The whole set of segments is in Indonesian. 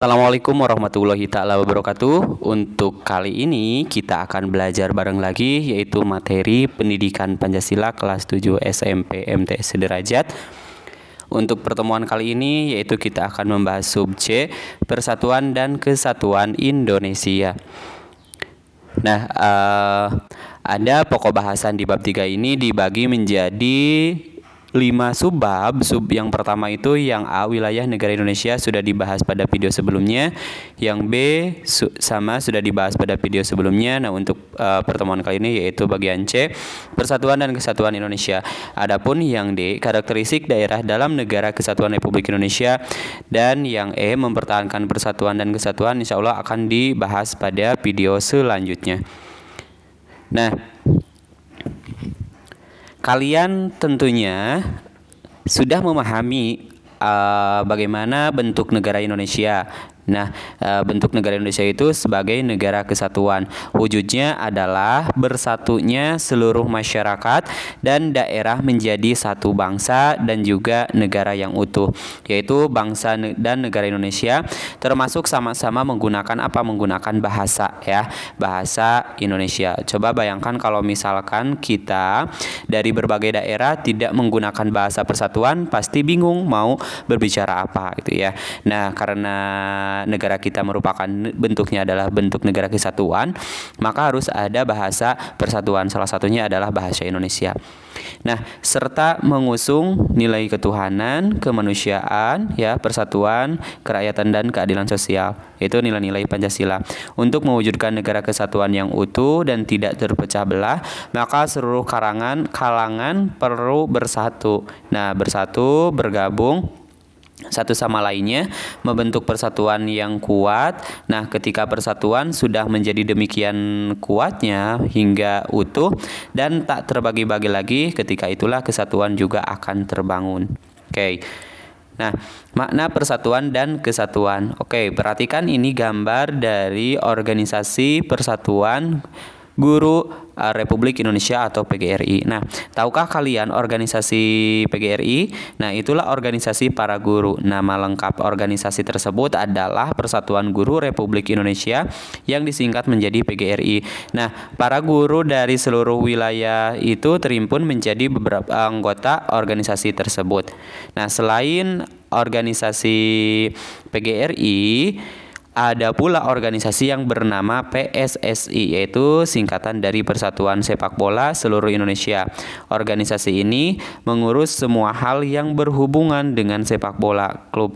Assalamualaikum warahmatullahi taala wabarakatuh. Untuk kali ini kita akan belajar bareng lagi, yaitu materi Pendidikan Pancasila kelas 7 SMP MTS Sederajat. Untuk pertemuan kali ini yaitu kita akan membahas sub C, Persatuan dan Kesatuan Indonesia. Nah, ada pokok bahasan di bab 3 ini dibagi menjadi 5 subbab. Sub yang pertama itu yang A, wilayah negara Indonesia, sudah dibahas pada video sebelumnya. Yang B sama sudah dibahas pada video sebelumnya. Nah, untuk pertemuan kali ini yaitu bagian C, Persatuan dan Kesatuan Indonesia. Adapun yang D, karakteristik daerah dalam negara Kesatuan Republik Indonesia. Dan yang E, mempertahankan persatuan dan kesatuan, insya Allah akan dibahas pada video selanjutnya. Nah, kalian tentunya sudah memahami bagaimana bentuk negara Indonesia. Nah, bentuk negara Indonesia itu sebagai negara kesatuan. Wujudnya adalah bersatunya seluruh masyarakat dan daerah menjadi satu bangsa dan juga negara yang utuh, yaitu bangsa dan negara Indonesia, termasuk sama-sama menggunakan apa? Menggunakan bahasa, ya, bahasa Indonesia. Coba bayangkan kalau misalkan kita dari berbagai daerah tidak menggunakan bahasa persatuan, pasti bingung mau berbicara apa gitu ya. Nah, karena negara kita merupakan bentuknya adalah bentuk negara kesatuan, maka harus ada bahasa persatuan. Salah satunya adalah bahasa Indonesia. Nah, serta mengusung nilai ketuhanan, kemanusiaan, ya, persatuan, kerakyatan dan keadilan sosial. Itu nilai-nilai Pancasila. Untuk mewujudkan negara kesatuan yang utuh dan tidak terpecah belah, maka seluruh kalangan perlu bersatu. Nah, bersatu, bergabung satu sama lainnya, membentuk persatuan yang kuat. Nah, ketika persatuan sudah menjadi demikian kuatnya hingga utuh dan tak terbagi-bagi lagi, ketika itulah kesatuan juga akan terbangun. Oke. Nah, makna persatuan dan kesatuan. Oke, perhatikan ini gambar dari Organisasi Persatuan Guru Republik Indonesia atau PGRI. Nah, tahukah kalian organisasi PGRI? Nah, itulah organisasi para guru. Nama lengkap organisasi tersebut adalah Persatuan Guru Republik Indonesia yang disingkat menjadi PGRI. Nah, para guru dari seluruh wilayah itu terhimpun menjadi beberapa anggota organisasi tersebut. Nah, selain organisasi PGRI, ada pula organisasi yang bernama PSSI, yaitu singkatan dari Persatuan Sepak Bola Seluruh Indonesia. Organisasi ini mengurus semua hal yang berhubungan dengan sepak bola. Klub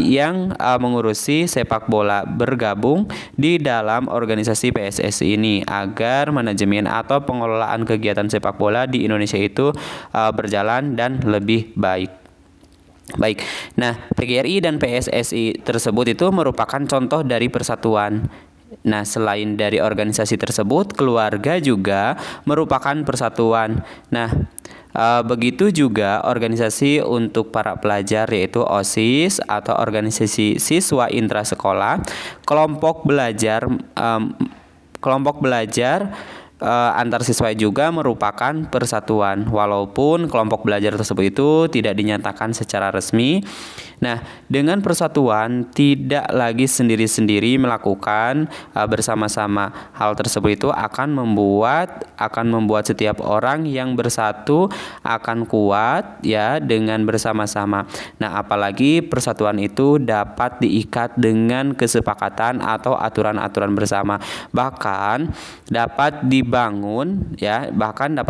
yang mengurusi sepak bola bergabung di dalam organisasi PSSI ini agar manajemen atau pengelolaan kegiatan sepak bola di Indonesia itu berjalan dan lebih baik. Baik, nah PGRI dan PSSI tersebut itu merupakan contoh dari persatuan. Nah, selain dari organisasi tersebut, keluarga juga merupakan persatuan. Nah, begitu juga organisasi untuk para pelajar, yaitu OSIS atau organisasi siswa intrasekolah, kelompok belajar antar siswa juga merupakan persatuan, walaupun kelompok belajar tersebut itu tidak dinyatakan secara resmi. Nah, dengan persatuan tidak lagi sendiri-sendiri melakukan bersama-sama. Hal tersebut itu akan membuat setiap orang yang bersatu akan kuat, ya, dengan bersama-sama. Nah, apalagi persatuan itu dapat diikat dengan kesepakatan atau aturan-aturan bersama. Bahkan dapat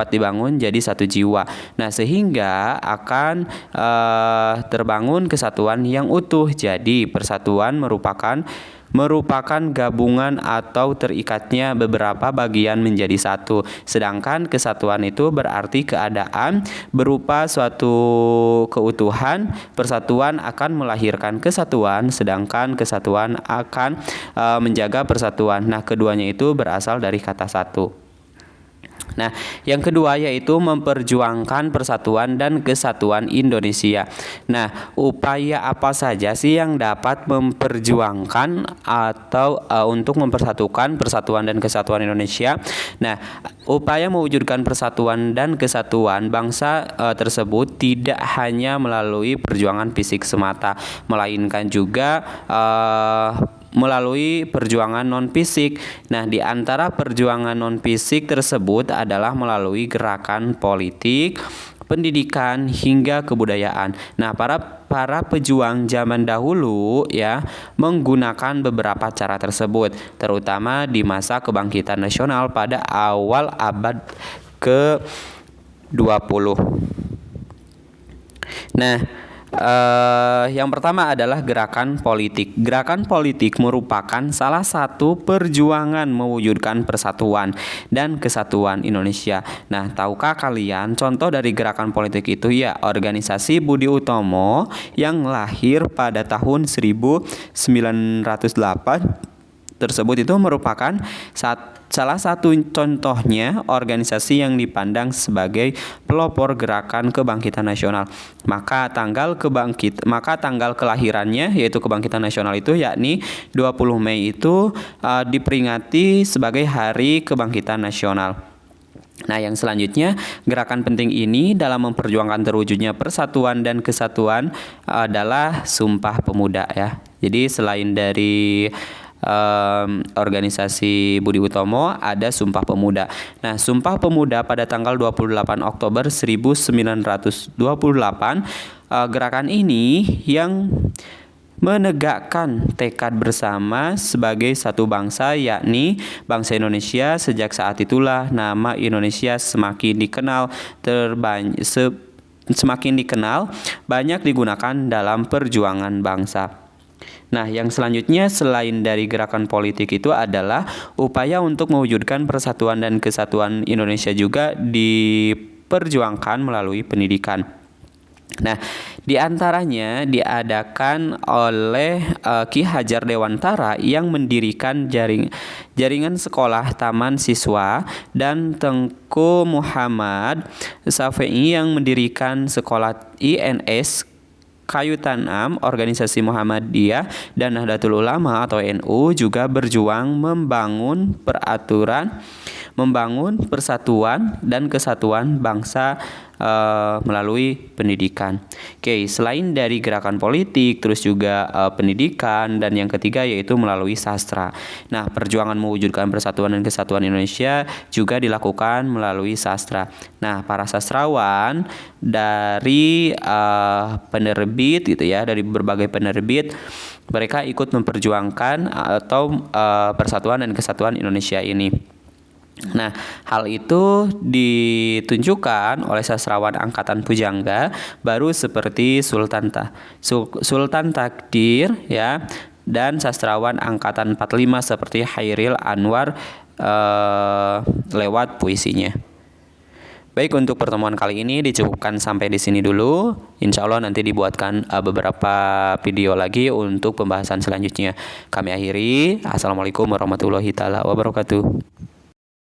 dibangun jadi satu jiwa. Nah, sehingga akan terbangun kesatuan yang utuh. Jadi persatuan merupakan gabungan atau terikatnya beberapa bagian menjadi satu. Sedangkan kesatuan itu berarti keadaan berupa suatu keutuhan. Persatuan akan melahirkan kesatuan, sedangkan kesatuan akan menjaga persatuan. Nah, keduanya itu berasal dari kata satu. Nah, yang kedua yaitu memperjuangkan persatuan dan kesatuan Indonesia. Nah, upaya apa saja sih yang dapat memperjuangkan atau untuk mempersatukan persatuan dan kesatuan Indonesia? Nah, upaya mewujudkan persatuan dan kesatuan bangsa tersebut tidak hanya melalui perjuangan fisik semata, melainkan juga melalui perjuangan non-fisik. Nah, di antara perjuangan non-fisik tersebut adalah melalui gerakan politik, pendidikan hingga kebudayaan. Nah, para pejuang zaman dahulu ya menggunakan beberapa cara tersebut, terutama di masa kebangkitan nasional pada awal abad ke-20. Nah, yang pertama adalah gerakan politik. Gerakan politik merupakan salah satu perjuangan mewujudkan persatuan dan kesatuan Indonesia. Nah, tahukah kalian contoh dari gerakan politik itu? Ya, organisasi Budi Utomo yang lahir pada tahun 1908 tersebut itu merupakan salah satu contohnya organisasi yang dipandang sebagai pelopor gerakan kebangkitan nasional. Maka tanggal kelahirannya yaitu kebangkitan nasional itu yakni 20 Mei itu diperingati sebagai Hari Kebangkitan Nasional. Nah, yang selanjutnya gerakan penting ini dalam memperjuangkan terwujudnya persatuan dan kesatuan adalah Sumpah Pemuda ya. Jadi selain dari organisasi Budi Utomo ada Sumpah Pemuda. Nah, Sumpah Pemuda pada tanggal 28 Oktober 1928 gerakan ini yang menegakkan tekad bersama sebagai satu bangsa, yakni bangsa Indonesia. Sejak saat itulah nama Indonesia semakin dikenal, banyak digunakan dalam perjuangan bangsa. Nah, yang selanjutnya selain dari gerakan politik itu adalah upaya untuk mewujudkan persatuan dan kesatuan Indonesia juga diperjuangkan melalui pendidikan. Nah, di antaranya diadakan oleh Ki Hajar Dewantara yang mendirikan jaringan sekolah taman siswa dan Tengku Muhammad Syafi'i yang mendirikan sekolah INS Kayu Tanam. Organisasi Muhammadiyah dan Nahdlatul Ulama atau NU juga berjuang membangun persatuan dan kesatuan bangsa melalui pendidikan. Oke, selain dari gerakan politik, terus juga pendidikan, dan yang ketiga yaitu melalui sastra. Nah, perjuangan mewujudkan persatuan dan kesatuan Indonesia juga dilakukan melalui sastra. Nah, para sastrawan dari penerbit gitu ya, dari berbagai penerbit, mereka ikut memperjuangkan atau persatuan dan kesatuan Indonesia ini. Nah, hal itu ditunjukkan oleh sastrawan angkatan pujangga baru seperti Sultan Takdir ya, dan sastrawan angkatan 45 seperti Hairil Anwar lewat puisinya. Baik, untuk pertemuan kali ini dicukupkan sampai di sini dulu. Insya Allah nanti dibuatkan beberapa video lagi untuk pembahasan selanjutnya. Kami akhiri. Assalamualaikum warahmatullahi wabarakatuh.